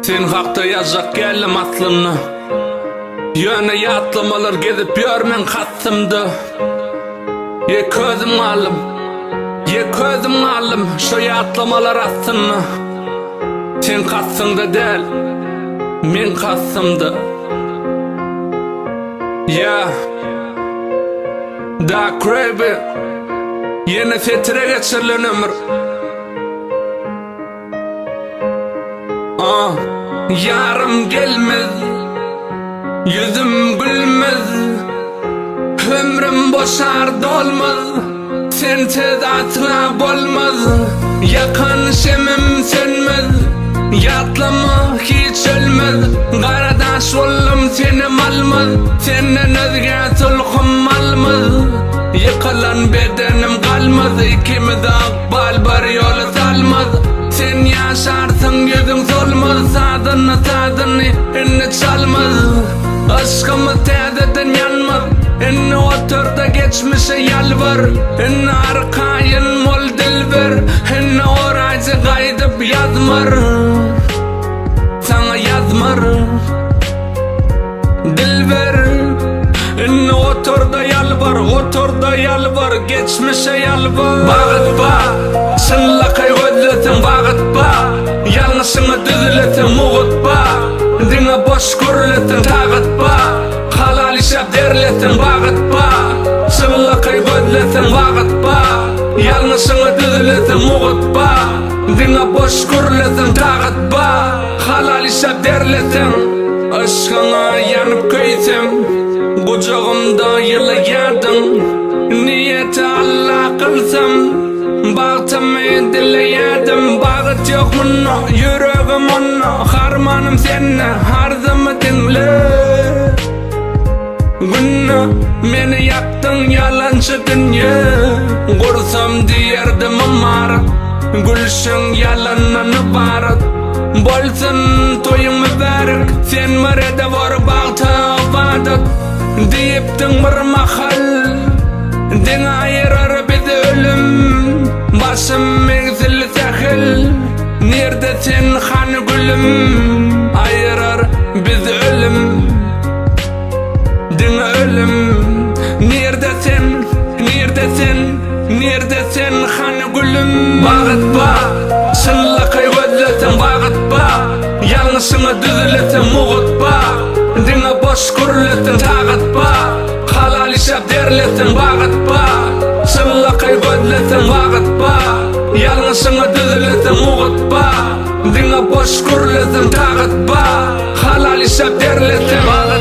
Sen hakta yazak geldim aslını. Yöne yatlamalar gezip görmen katsımdı. Ye közüm alım, ye közüm alım. Şu yatlamalar aslını. Sen katsında değil, men katsımdı. Ya da crazy. Yine fetre geçirilen ömür. Yarım gelmez, yüzüm gülmez, ömrüm boşar dolmaz, sensiz asla bolmaz. Yakan şemim sönmez, yatlama hiç ölmez. Karadaş oldum seni malmaz, senden özge sulhum almaz. Yıkılan bedenim kalmaz, ikimiz akbal bir yolu salmaz. Sen yaşarsın yüzün solmaz, sadını inni çalmaz. Aşkımız tezeden yanmaz, inni otur da geçmişe yalvar. Inni arkayın mol dilber, inni oraycı gaydıp yazmar. Sana yazmar dilber. Inni otur da yalvar, otur da yalvar, geçmişe yalvar. Bağıtma, sınla kaygıdletin bağıtma. Yanlışını düzletin muğutma. Dine boş kurletin tağıtma. Halal işe derletin bağıtma. Sınla kaygıdletin bağıtma. Yanlışını düzletin muğutma. Dine boş kurletin tağıtma. Halal işe derletin. Aşkına yanıp köytem, kucağımda yılayadın. Niyeti Allah kılsam, baktımı dileyedim. Bağıt yok bunu, yüreğim onu, harmanım seni, harzımı dinle. Günü beni yaktın yalancı dünya. Kursam diyerdim amarat, gülşün yalanını barat. Bolsun toyun mübarek, sen mürede var bağta vadat. Deyiptin bir mahal, din ayırır bizi ölüm. Başım menzil sahil, nerede sen han gülüm. Ayırır bizi ölüm, din ölüm. Nerede sen, nerede sen, nerede sen han gülüm. Bağıtma, sınla kaygıdletin bağıtma. Yanlışını düzletin muğutma. Dine boş kurletin tağıtma. Halal işe derletin bağıtma. Sınla kaygıdletin bağıtma. Yanlışını düzletin muğutma. Dine boş kurletin tağıtma. Halal işe derletin bağıtma.